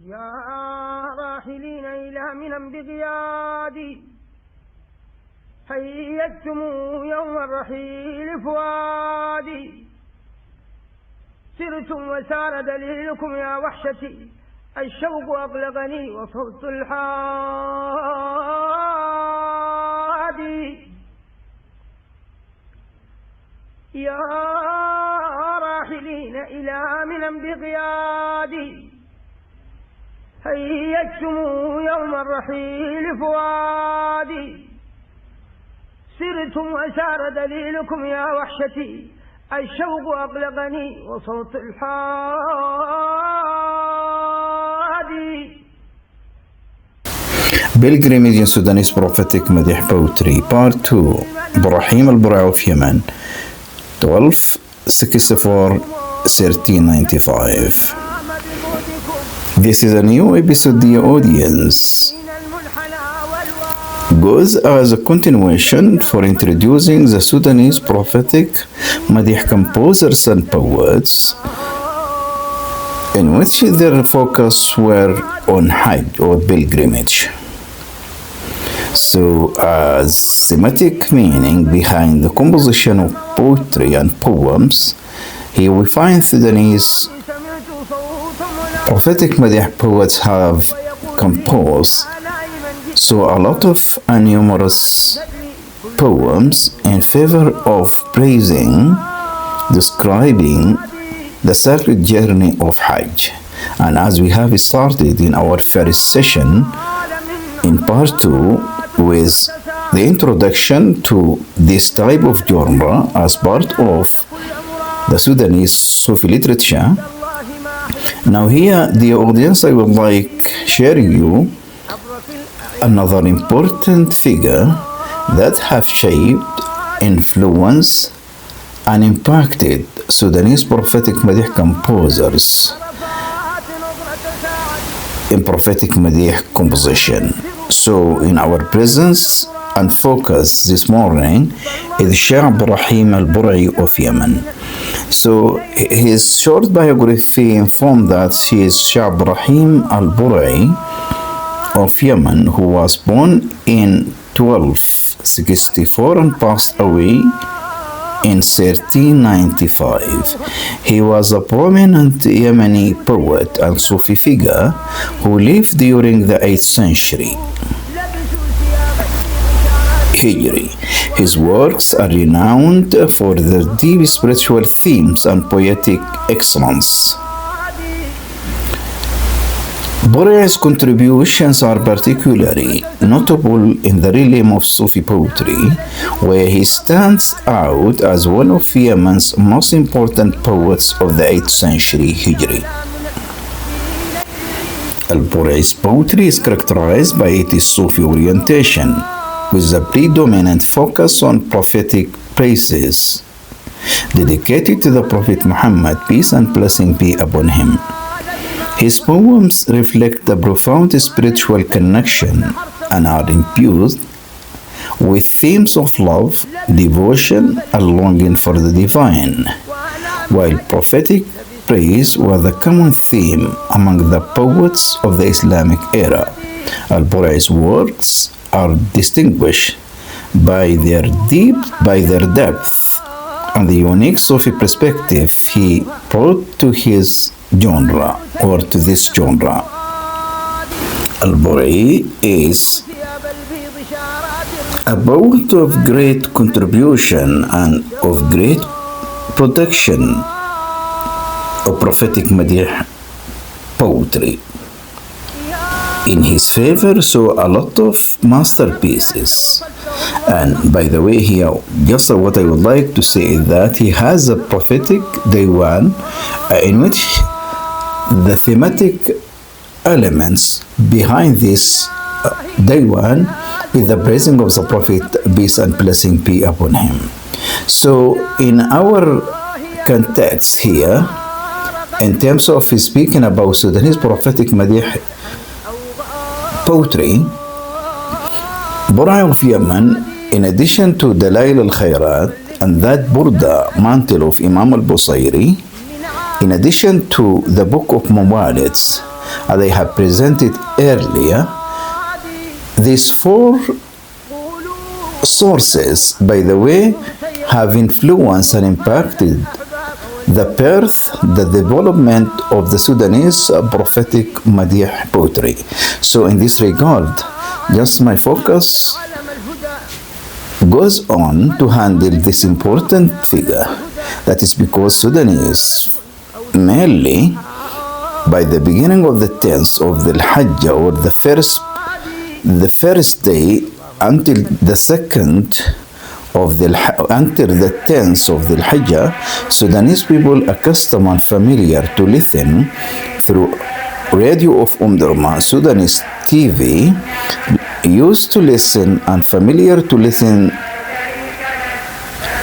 يارحلين إلى منى بقيادي هيجتم يوم الرحيل فؤادي سرتم وسار دليلكم يا وحشتي الشوق أبلغني وصوت الحادي يا راحلين إلى منى بقيادي هيجتم يوم الرحيل فؤادي سرتم وسار دليلكم يا وحشتي الشوق أبلغني وصوت الحادي. Pilgrimage in Sudanese Prophetic Madih Poetry Part 2 Abdr-Rahim Al-Buri of Yemen 1264-1395. This is a new episode, dear audience. Goes as a continuation for introducing the Sudanese prophetic Madih composers and poets, in which their focus were on Hajj or pilgrimage. So, as thematic meaning behind the composition of poetry and poems, here we find Sudanese prophetic Madih poets have composed so a lot of numerous poems in favor of praising, describing the sacred journey of Hajj. And as we have started in our first session, in part 2, with the introduction to this type of genre as part of the Sudanese Sufi literature, now here, dear audience, I would like sharing you another important figure that have shaped, influenced, and impacted Sudanese prophetic Madih composers in prophetic Madih composition. So, in our presence and focus this morning is Sheikh Abdr-Rahim Al-Buri of Yemen. So, his short biography informed that he is Sheikh Abdr-Rahim Al-Buri of Yemen, who was born in 1264 and passed away in 1395. He was a prominent Yemeni poet and Sufi figure who lived during the 8th century Hijri. His works are renowned for their deep spiritual themes and poetic excellence. Buri's contributions are particularly notable in the realm of Sufi poetry, where he stands out as one of Yemen's most important poets of the 8th century Hijri. Al-Buri's poetry is characterized by its Sufi orientation, with a predominant focus on prophetic praises dedicated to the Prophet Muhammad, peace and blessing be upon him. His poems reflect a profound spiritual connection and are imbued with themes of love, devotion, and longing for the divine, while prophetic praise was the common theme among the poets of the Islamic era. Al-Buri's works are distinguished by their depth and the unique Sufi perspective he brought to his genre or to this genre. Al-Buri is a poet of great contribution and of great production of prophetic Madih poetry. In his favor, so a lot of masterpieces. And by the way, here, just what I would like to say is that he has a prophetic diwan in which the thematic elements behind this diwan is the praising of the Prophet, peace and blessing be upon him. So, in our context here, in terms of speaking about Sudanese prophetic Madih poetry, Buri of Yemen, in addition to Dalail al-Khayrat and that Burda mantle of Imam al-Busayri, in addition to the book of Mawalids as I have presented earlier. These four sources, by the way, have influenced and impacted the birth, the development of the Sudanese prophetic Madih poetry. So in this regard, just my focus goes on to handle this important figure. That is because Sudanese, mainly by the beginning of the 10th of the Hajj, or the first day until the second of until the 10th of the Hajj, Sudanese people accustomed and familiar to listen through radio of Sudanese TV, used to listen and familiar to listen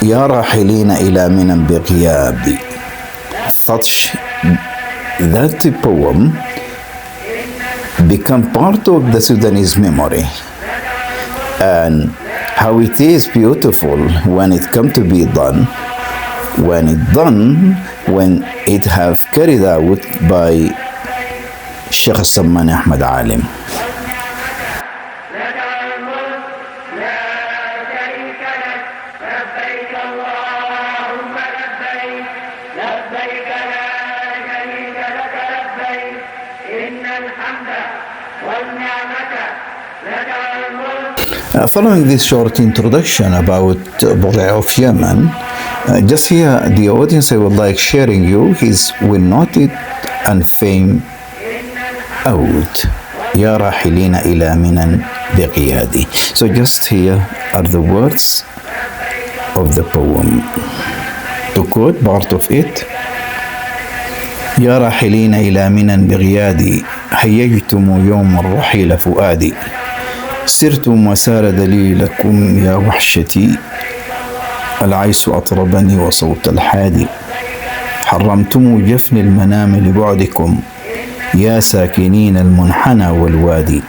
يارحلين إلى من بقيادي. Such that poem become part of the Sudanese memory, and how it is beautiful when it come to be done, when it have carried out by Sheikh Ahmed Alim. Following this short introduction about Al-Buri of Yemen, just here the audience I would like sharing you his well-noted and famed ode, يارحلين إلى من بقيادي. So just here are the words of the poem. To quote part of it: يارحلين إلى من بغيادي حيجتم يوم الرحيل فؤادي سرتم وسار دليلكم يا وحشتي العيس أطربني وصوت الحادي حرمتم جفن المنام لبعدكم يا ساكنين المنحنى والوادي.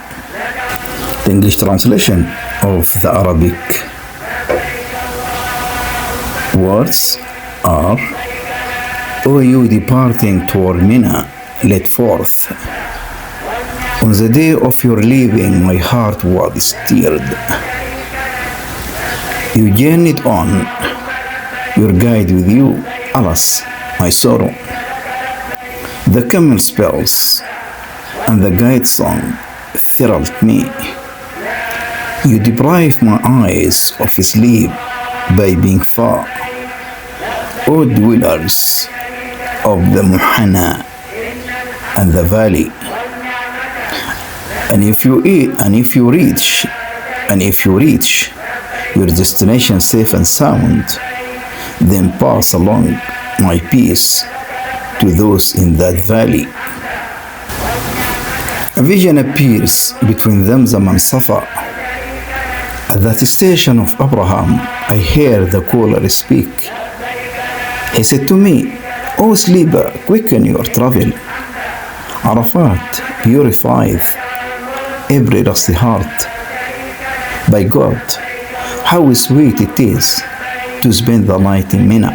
The English translation of the Arabic words are: O you departing toward Mina, let forth. On the day of your leaving, my heart was stirred. You journeyed on, your guide with you, alas, my sorrow. The camel spells and the guide song thrilled me. You deprived my eyes of sleep by being far. O dwellers of the Muhana and the valley, and if you reach your destination safe and sound, then pass along my peace to those in that valley. A vision appears between Zamzam and Safa. At that station of Abraham, I hear the caller speak. He said to me, O sleeper, quicken your travel. Arafat purifieth every rusty heart. By God, how sweet it is to spend the night in Mina.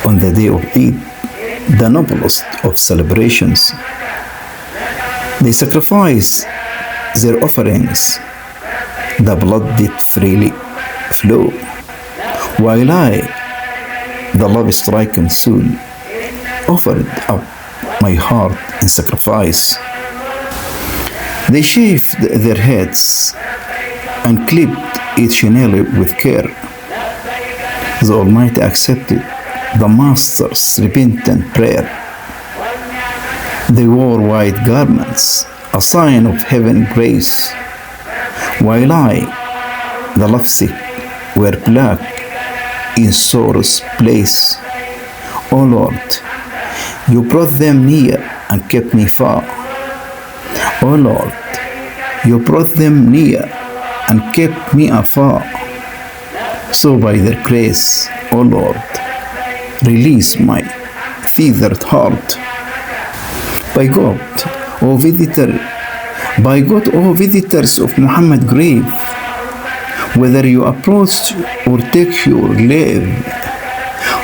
On the day of Eid, the noblest of celebrations, they sacrifice their offerings. The blood did freely flow, while I, the love-stricken soul, offered up my heart in sacrifice. They shaved their heads and clipped each nail with care. The Almighty accepted the Master's repentant prayer. They wore white garments, a sign of heaven grace, while I, the lovesick, were black in sorrow's place. O Lord, you brought them near and kept me far. O Lord, you brought them near and kept me afar. So by their grace, O Lord, release my feathered heart. By God, O visitors of Muhammad's grave, whether you approach or take your leave,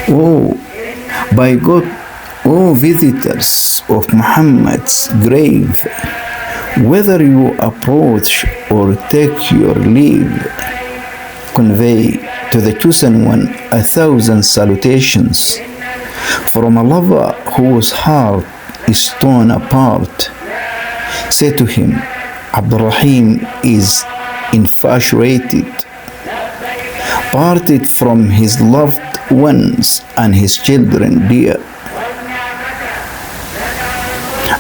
oh, by God, O visitors of Muhammad's grave, whether you approach or take your leave, convey to the chosen one 1,000 salutations from a lover whose heart is torn apart. Say to him, Abdr-Rahim is infatuated, parted from his loved ones and his children dear.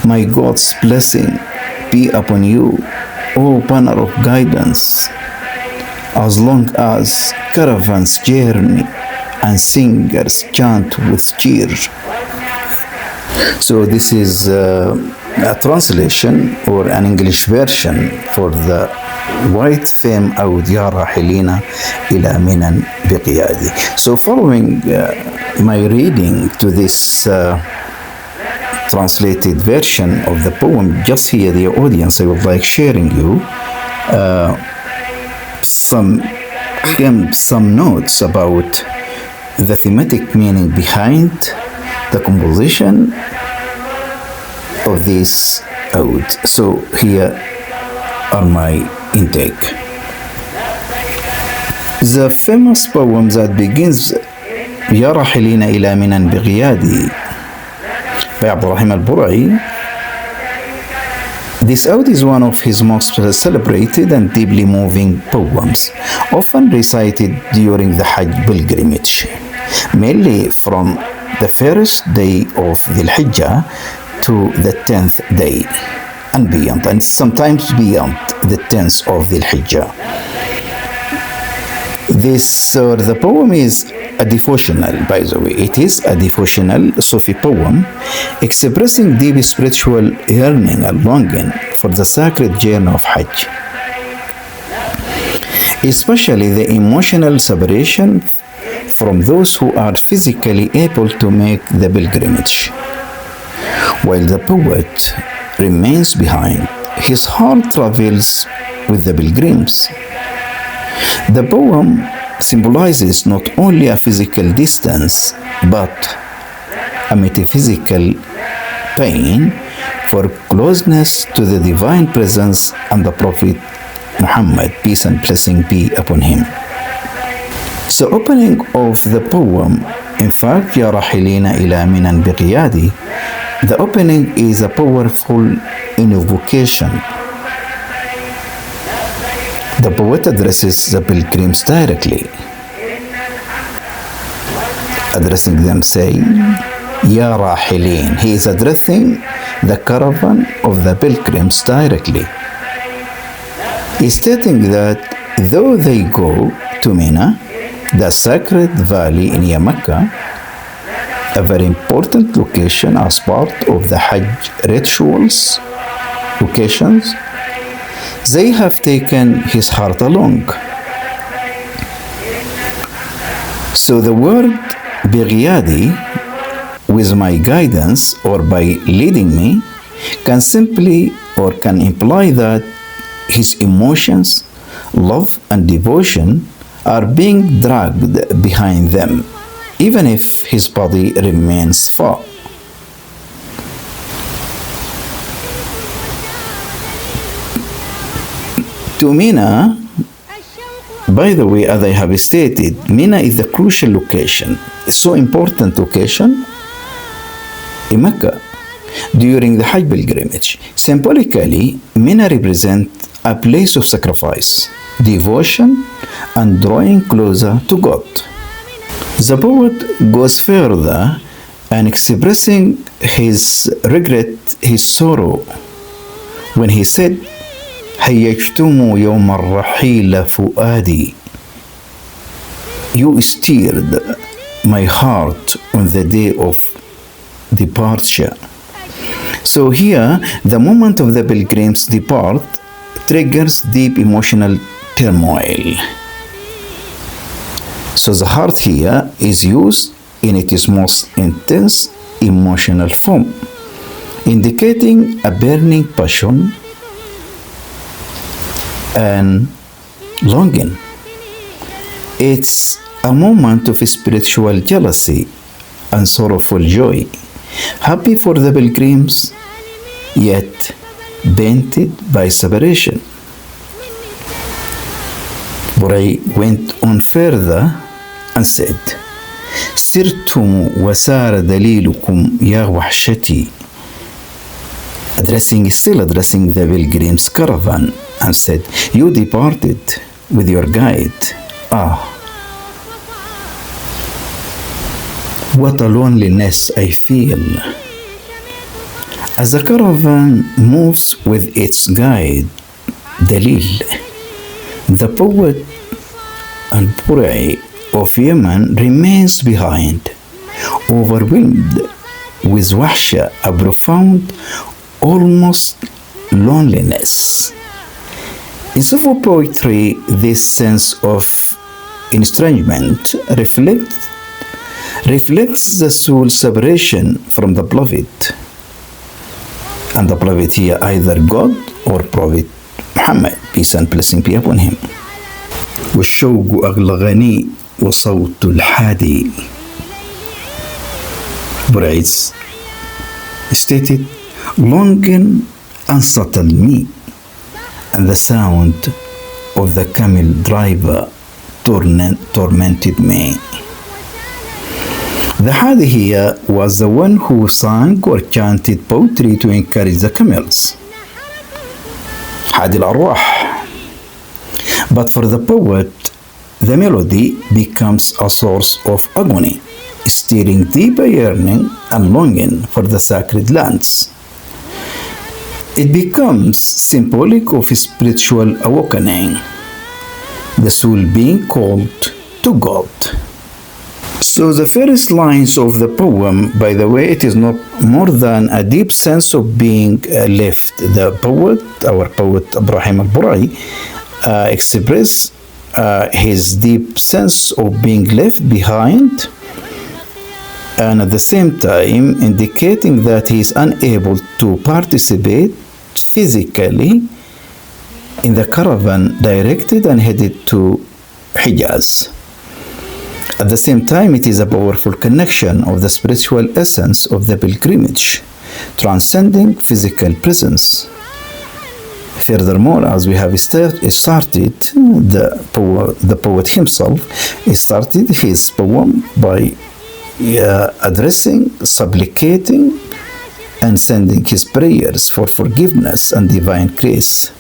My God's blessing be upon you, O banner of guidance, as long as caravans journey and singers chant with cheer. So this is a translation or an English version for the white theme of يارحلين إلى منى بقيادي. So following my reading to this translated version of the poem, just here the audience, I would like sharing you some notes about the thematic meaning behind the composition of this ode. So here are my intake. The famous poem that begins يارحلين إلى منى بقيادي by Abdr-Rahim Al-Buri. This ode is one of his most celebrated and deeply moving poems, often recited during the Hajj pilgrimage, mainly from the first day of the Hijjah to the 10th day and beyond, and sometimes beyond the 10th of the Hijjah. The poem is a devotional, by the way. It is a devotional Sufi poem expressing deep spiritual yearning and longing for the sacred journey of Hajj, especially the emotional separation from those who are physically able to make the pilgrimage. While the poet remains behind, his heart travels with the pilgrims. The poem symbolizes not only a physical distance, but a metaphysical pain for closeness to the divine presence and the Prophet Muhammad, peace and blessing be upon him. The opening of the poem, in fact, يارحلين إلى منى بقيادي, the opening is a powerful invocation. The poet addresses the pilgrims directly, addressing them saying, يارحلين. He is addressing the caravan of the pilgrims directly, stating that though they go to Mina, the sacred valley in Mecca, a very important location as part of the Hajj rituals, occasions, they have taken his heart along. So the word بقيادي, with my guidance or by leading me, can simply or can imply that his emotions, love and devotion are being dragged behind them, even if his body remains far. To Mina, by the way, as I have stated, Mina is the crucial location, so important location in Mecca during the Hajj pilgrimage. Symbolically, Mina represents a place of sacrifice, devotion, and drawing closer to God. The poet goes further and expressing his regret, his sorrow, when he said, هيجتم يوم الرحيل فؤادي. You stirred my heart on the day of departure. So here, the moment of the pilgrims depart triggers deep emotional turmoil. So the heart here is used in its most intense emotional form, indicating a burning passion and longing. It's a moment of spiritual jealousy and sorrowful joy, happy for the pilgrims, yet pained by separation. Buri went on further and said, سرتم وسار دليلكم يا وحشتي, still addressing the pilgrims' caravan, and said, you departed with your guide. What a loneliness I feel. As the caravan moves with its guide, Dalil, the poet Al-Buri of Yemen remains behind, overwhelmed with wahsha, a profound, almost loneliness. In Sufi poetry, this sense of estrangement reflects the soul's separation from the beloved, and the beloved here either God or Prophet Muhammad, peace and blessing be upon him. والشوق أغلغني وصوت الحادي. Buri stated, longing unsettled me, and the sound of the camel driver tormented me. The Hadi here was the one who sang or chanted poetry to encourage the camels, Hadi al-Arwah. But for the poet, the melody becomes a source of agony, stirring deeper yearning and longing for the sacred lands. It becomes symbolic of spiritual awakening, the soul being called to God. So the first lines of the poem, by the way, it is not more than a deep sense of being left. The poet, our poet Abdr-Rahim Al-Buri, express his deep sense of being left behind, and at the same time indicating that he is unable to participate physically in the caravan directed and headed to Hijaz. At the same time, it is a powerful connection of the spiritual essence of the pilgrimage, transcending physical presence. Furthermore, as we have started, the poet himself started his poem by addressing, supplicating, and sending his prayers for forgiveness and divine grace.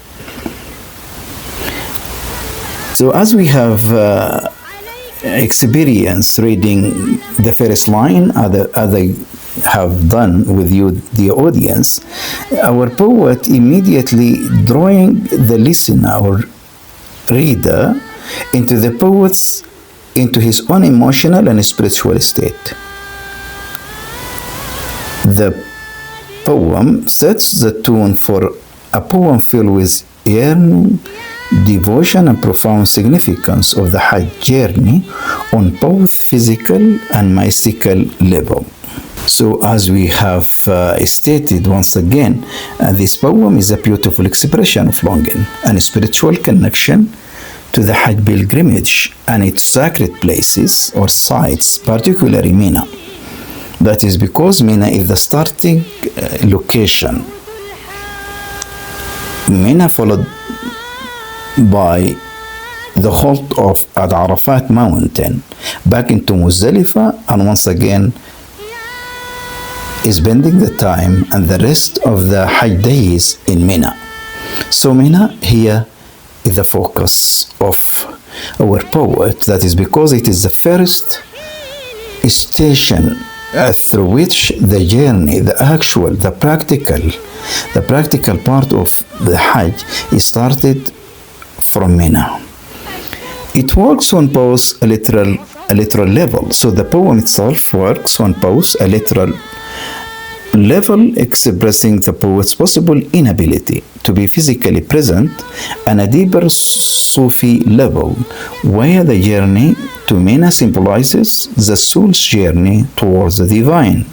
So as we have experienced reading the first line, as I have done with you, the audience, our poet immediately drawing the listener or reader into the poet's, into his own emotional and spiritual state. The poem sets the tone for a poem filled with yearning, devotion, and profound significance of the Hajj journey on both physical and mystical level. So as we have stated once again, this poem is a beautiful expression of longing and spiritual connection to the Hajj pilgrimage and its sacred places or sites, particularly Mina. That is because Mina is the starting location. Mina followed by the halt of Al-Arafat mountain back into Muzdalifah, and once again is spending the time and the rest of the Hajj days in Mina. So Mina here is the focus of our poet. That is because it is the first station through which the journey, the practical part of the Hajj is started from Mina. It works on both a literal level. So the poem itself works on both a literal level, expressing the poet's possible inability to be physically present, and a deeper Sufi level, where the journey to Mina symbolizes the soul's journey towards the divine.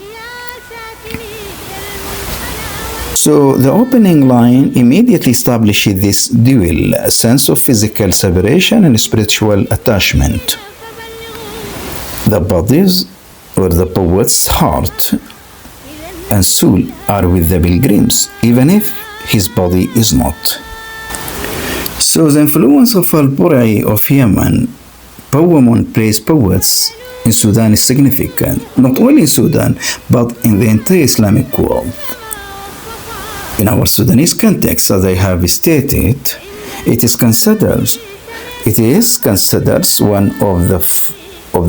So the opening line immediately establishes this dual sense of physical separation and spiritual attachment. The body's or the poet's heart and soul are with the pilgrims, even if his body is not. So the influence of Al-Buri of Yemen poem on praise poets in Sudan is significant, not only in Sudan, but in the entire Islamic world. In our Sudanese context, as I have stated, it is considered one of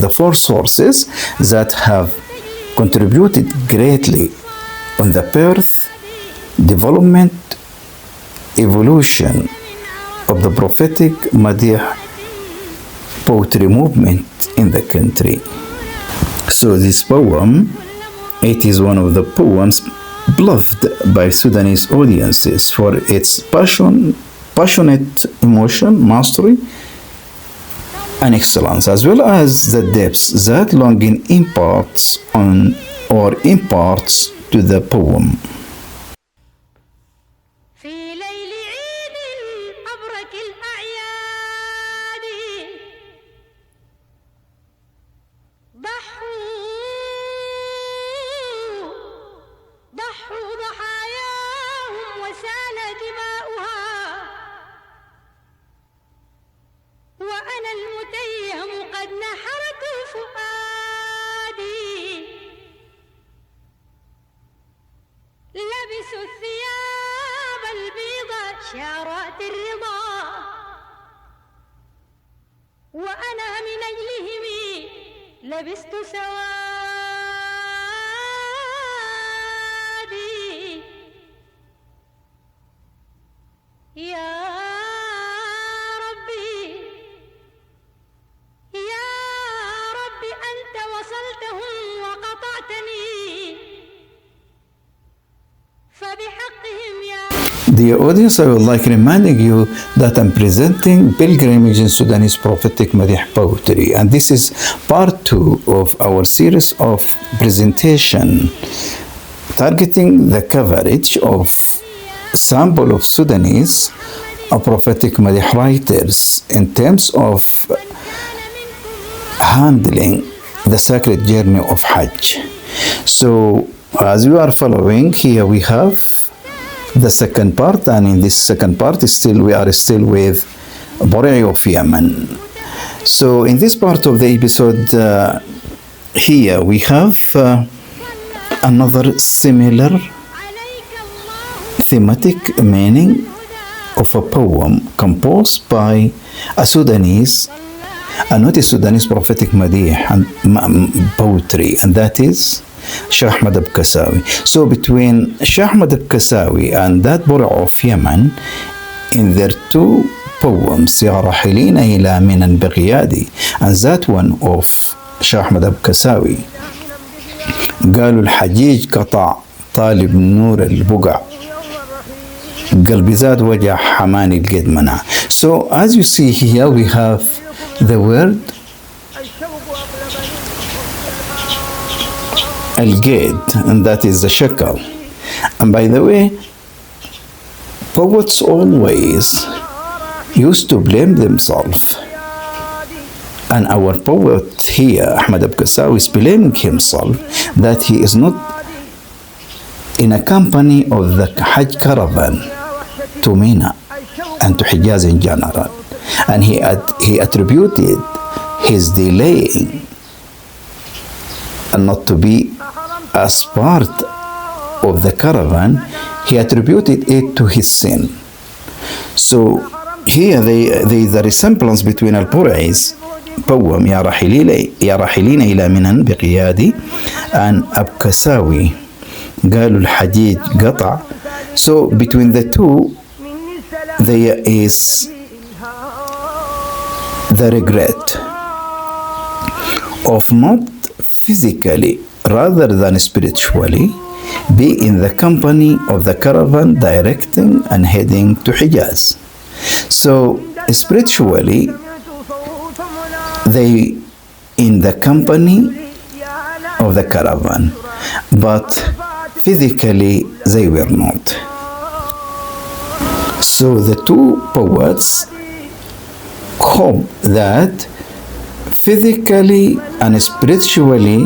the four sources that have contributed greatly on the birth, development, evolution of the prophetic Madih poetry movement in the country. So this poem, it is one of the poems beloved by Sudanese audiences for its passionate emotion, mastery, and excellence, as well as the depths that longing imparts to the poem. لبسوا الثياب البيضاء شارات الرضا وأنا من أجلهم لبست سوادي يا ربي أنت وصلتهم وقطعتني Dear audience, I would like reminding you that I'm presenting Pilgrimage in Sudanese Prophetic Madih Poetry, and this is part 2 of our series of presentation targeting the coverage of sample of Sudanese prophetic Madih writers in terms of handling the sacred journey of Hajj. So as you are following, here we have the second part, and in this second part we are still with Buri of Yemen. So in this part of the episode, here we have another similar thematic meaning of a poem composed by a Sudanese, not a Sudanese prophetic Madih and poetry, and that is Sheikh Ahmed Abkasawi. So between Sheikh Ahmed Abkasawi and that Buri of Yemen, in their two poems, يارحلين إلى من بقيادي, and that one of Sheikh Ahmed Abkasawi, قالوا الحجيج قطع طالب نور البقع قلبي زاد وجع حماني القد منع. So as you see here, we have the word Al-Gid, and that is the shekel. And by the way, poets always used to blame themselves. And our poet here, Ahmed Abkasawi, is blaming himself that he is not in a company of the Hajj caravan to Mina and to Hijaz in general. And he attributed his delaying and not to be as part of the caravan, he attributed it to his sin. So here there is a resemblance between Al-Buri's poem يارحلين إلى من بقيادي and Abkasawi قالوا الحجيج قطع. So between the two there is the regret of not physically rather than spiritually be in the company of the caravan directing and heading to Hijaz. So spiritually they in the company of the caravan, but physically they were not. So the two poets hope that physically and spiritually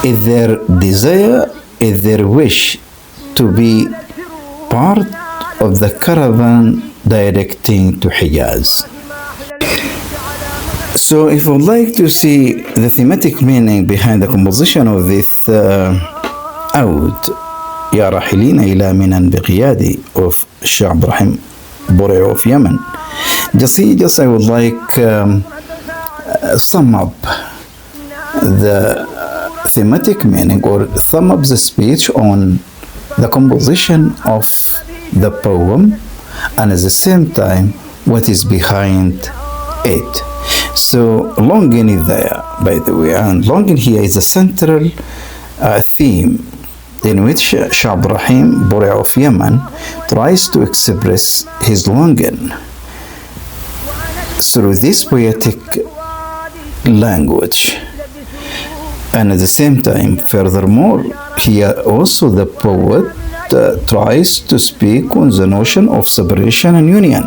is their desire, is their wish to be part of the caravan directing to Hijaz. So if you would like to see the thematic meaning behind the composition of this out, يارحلين إلى منن بقيادي of Sheikh Abdr-Rahim Buri of Yemen, just I would like sum up the thematic meaning or sum up the speech on the composition of the poem and at the same time what is behind it. So longing is there, by the way, and longing here is a central theme in which Sheikh Abdr-Rahim Buri of Yemen tries to express his longing through this poetic language. And at the same time, furthermore, here also the poet tries to speak on the notion of separation and union.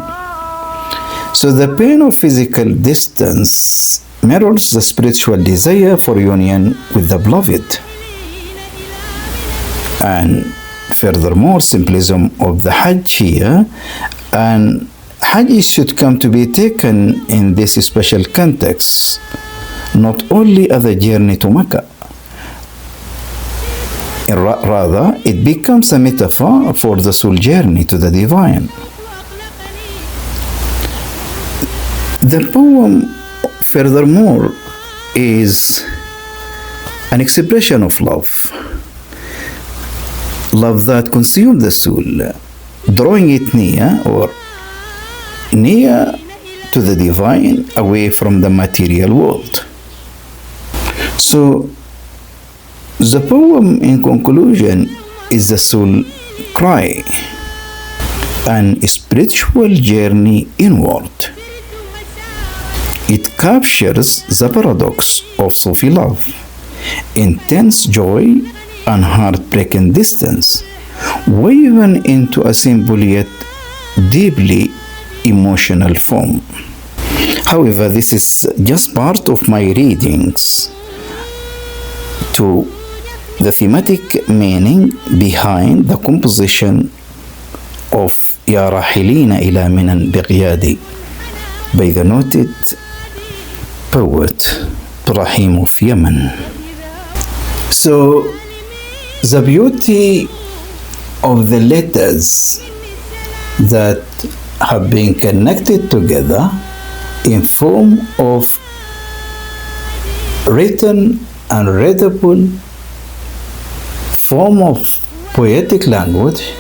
So the pain of physical distance mirrors the spiritual desire for union with the beloved. And furthermore, symbolism of the Hajj here, and Hajj should come to be taken in this special context, not only as a journey to Mecca. Rather, it becomes a metaphor for the soul journey to the divine. The poem, furthermore, is an expression of love. Love that consumes the soul, drawing it near to the divine, away from the material world. So, the poem in conclusion is the soul cry, an spiritual journey inward. It captures the paradox of Sufi love, intense joy and heartbreaking distance, woven into a simple yet deeply emotional form. However, this is just part of my readings to the thematic meaning behind the composition of يارحلين إلى منن بقيادي by the noted poet Abdr-Rahim of Yemen. So the beauty of the letters that have been connected together in form of written and readable form of poetic language,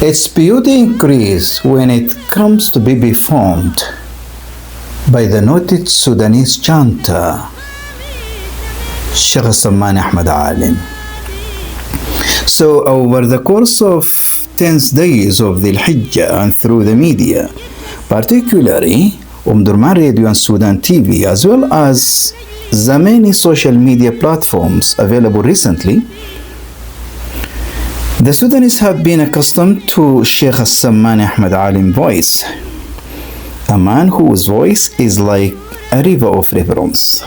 its beauty increases when it comes to be performed by the noted Sudanese chanter Sheikh Ahmed Alim. So over the course of 10 days of the Hijjah and through the media, particularly Omdurman Radio and Sudan TV, as well as the many social media platforms available recently, the Sudanese have been accustomed to Sheikh Ahmed Alim voice, a man whose voice is like a river of reverence,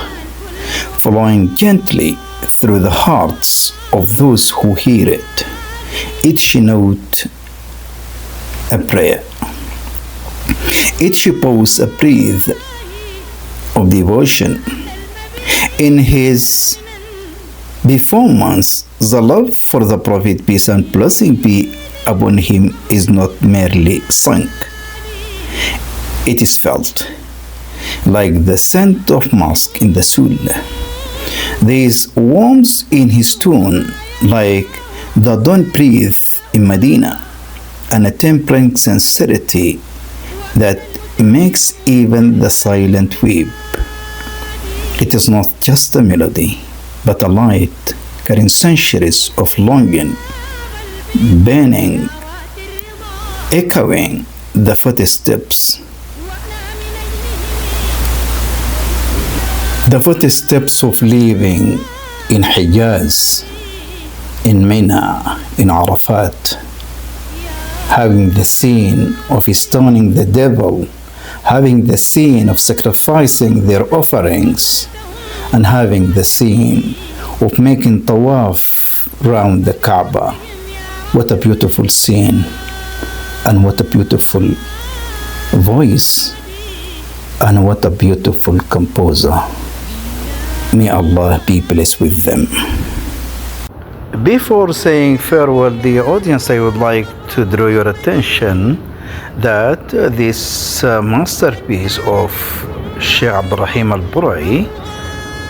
flowing gently through the hearts of those who hear it, each note a prayer, each pause a breath of devotion. In his performance, the love for the Prophet, peace and blessing be upon him, is not merely sung. It is felt like the scent of musk in the soul. There is warmth in his tone like the dawn breeze in Medina, and a tempering sincerity that makes even the silent weep. It is not just a melody, but a light carrying centuries of longing, burning, echoing the footsteps. The footsteps of living in Hijaz, in Mina, in Arafat, having the scene of stoning the devil, having the scene of sacrificing their offerings, and having the scene of making tawaf round the Kaaba. What a beautiful scene, and what a beautiful voice, and what a beautiful composer. May Allah be blessed with them. Before saying farewell, the audience, I would like to draw your attention that this masterpiece of Sheikh Abdr-Rahim Al-Buri,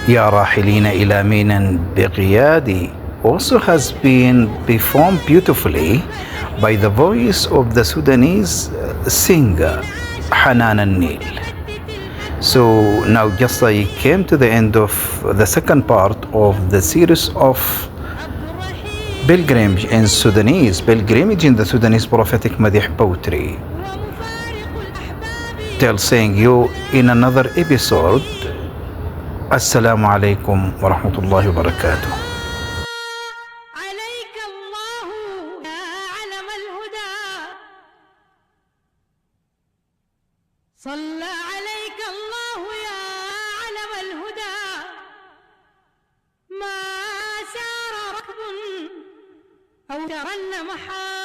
يارحلين إلى مينا بقيادي, also has been performed beautifully by the voice of the Sudanese singer Hanan al-Nil. So now just I came to the end of the second part of the series of pilgrimage in the Sudanese prophetic Madih poetry, till saying you in another episode. Assalamu alaikum wa rahmatullahi wa barakatuh. عليك الله يا علم الهدى صلى عليك الله يا علم الهدى ما سار ركب أو ترنم حال